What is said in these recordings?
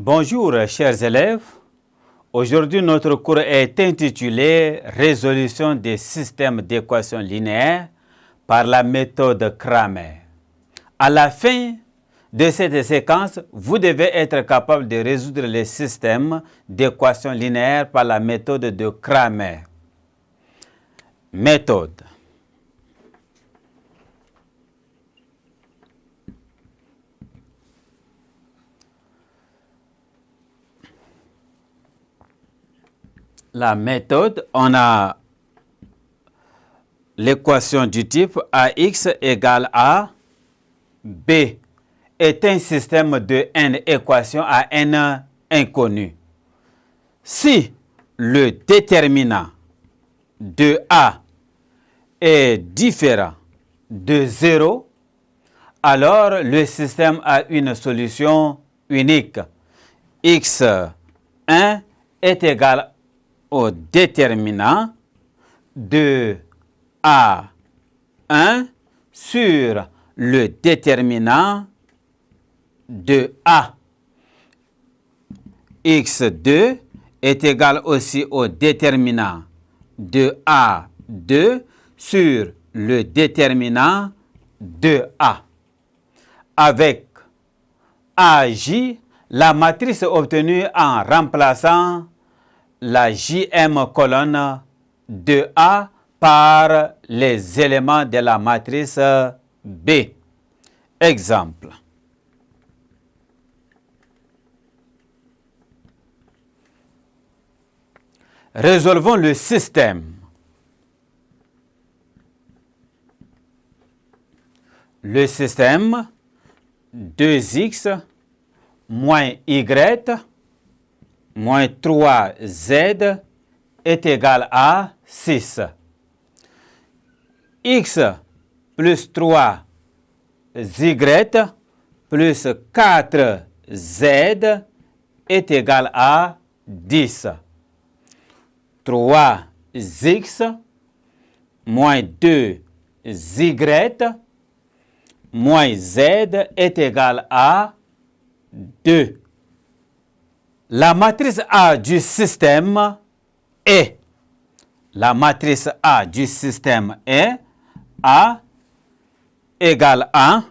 Bonjour chers élèves, aujourd'hui notre cours est intitulé « Résolution des systèmes d'équations linéaires par la méthode Cramer ». À la fin de cette séquence, vous devez être capable de résoudre les systèmes d'équations linéaires par la méthode de Cramer. Méthode. La méthode, on a l'équation du type AX égale A, B est un système de n équations à n inconnues. Si le déterminant de A est différent de 0, alors le système a une solution unique. X1 est égal au déterminant de A1 sur le déterminant de A. X2 est égal aussi au déterminant de A2 sur le déterminant de A. Avec AJ, la matrice obtenue en remplaçant la JM colonne de A par les éléments de la matrice B. Exemple. Résolvons le système. Le système 2x moins y moins 3z est égal à 6. X plus 3y plus 4z est égal à 10. 3x moins 2y moins z est égal à 2. La matrice A du système est, A égale 1,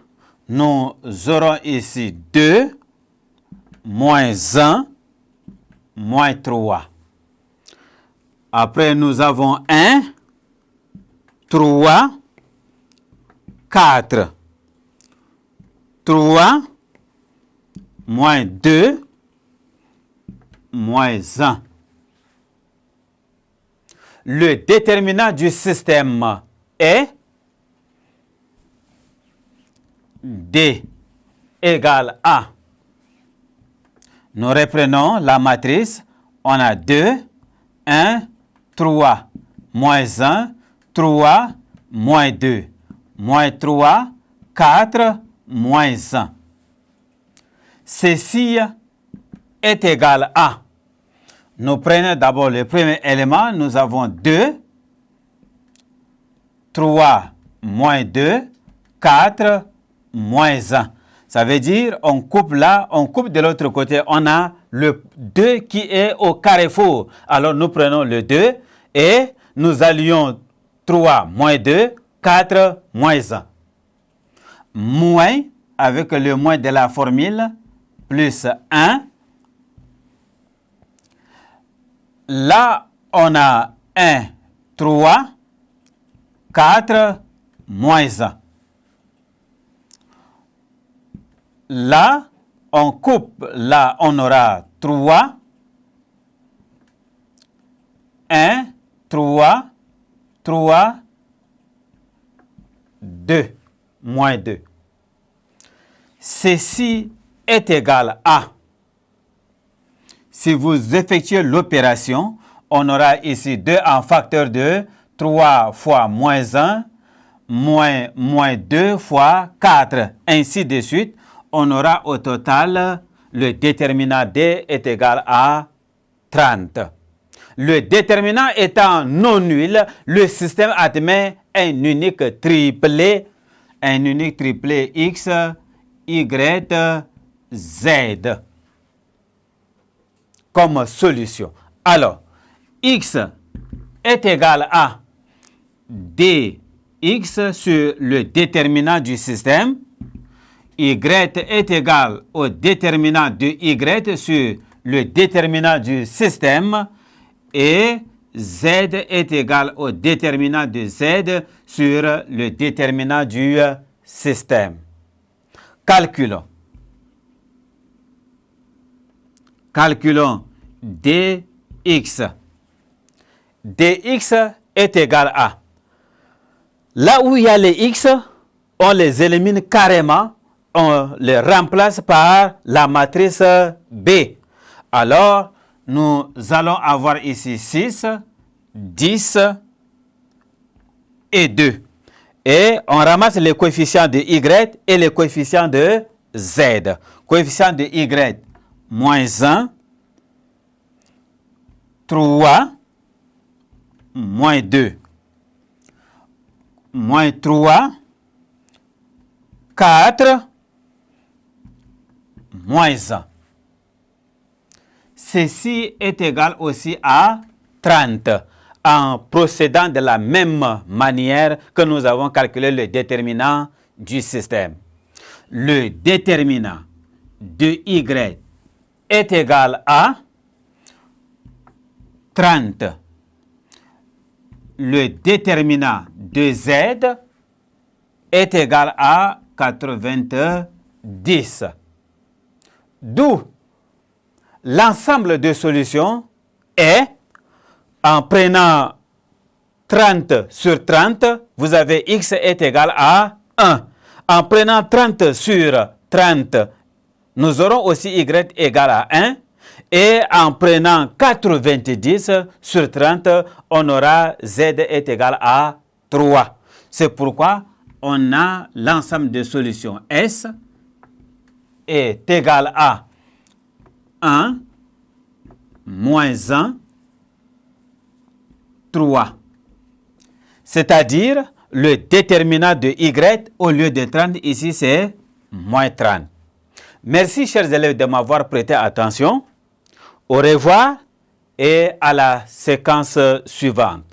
nous aurons ici 2, moins 1, moins 3. Après, nous avons 1, 3, 4. 3, moins 2, moins 1. Le déterminant du système est D égale A. Nous reprenons la matrice. On a 2, 1, 3, moins 1, 3, moins 2, moins 3, 4, moins 1. Ceci est égal à. Nous prenons d'abord le premier élément. Nous avons 2, 3, moins 2, 4, moins 1. Ça veut dire, on coupe là, on coupe de l'autre côté. On a le 2 qui est au carrefour. Alors, nous prenons le 2 et nous allions 3, moins 2, 4, moins 1. Moins, avec le moins de la formule, plus 1. Là, on a 1, 3, 4, moins 1. Là, on coupe, là, on aura 3, 1, 3, 3, 2, moins 2. Ceci est égal à. Si vous effectuez l'opération, on aura ici 2 en facteur de 3 fois moins 1, moins 2 fois 4, ainsi de suite. On aura au total, le déterminant D est égal à 30. Le déterminant étant non nul, le système admet un unique triplet X, Y, Z. comme solution. Alors, x est égal à dx sur le déterminant du système. Y est égal au déterminant de y sur le déterminant du système. Et z est égal au déterminant de z sur le déterminant du système. Calculons. Calculons dx. dx est égal à, là où il y a les x, on les élimine carrément, on les remplace par la matrice B. Alors, nous allons avoir ici 6, 10 et 2. Et on ramasse les coefficients de y et les coefficients de z. Coefficient de y, moins 1, 3, moins 2, moins 3, 4, moins 1. Ceci est égal aussi à 30, en procédant de la même manière que nous avons calculé le déterminant du système. Le déterminant de y est égal à 30. Le déterminant de z est égal à 90. D'où l'ensemble de solutions est, en prenant 30 sur 30, vous avez x est égal à 1. En prenant 30 sur 30, nous aurons aussi y égal à 1. Et en prenant 90 sur 30, on aura z est égal à 3. C'est pourquoi on a l'ensemble de solutions S est égal à 1, moins 1, 3. C'est-à-dire, le déterminant de y, au lieu de 30, ici, c'est moins 30. Merci, chers élèves, de m'avoir prêté attention. Au revoir et à la séquence suivante.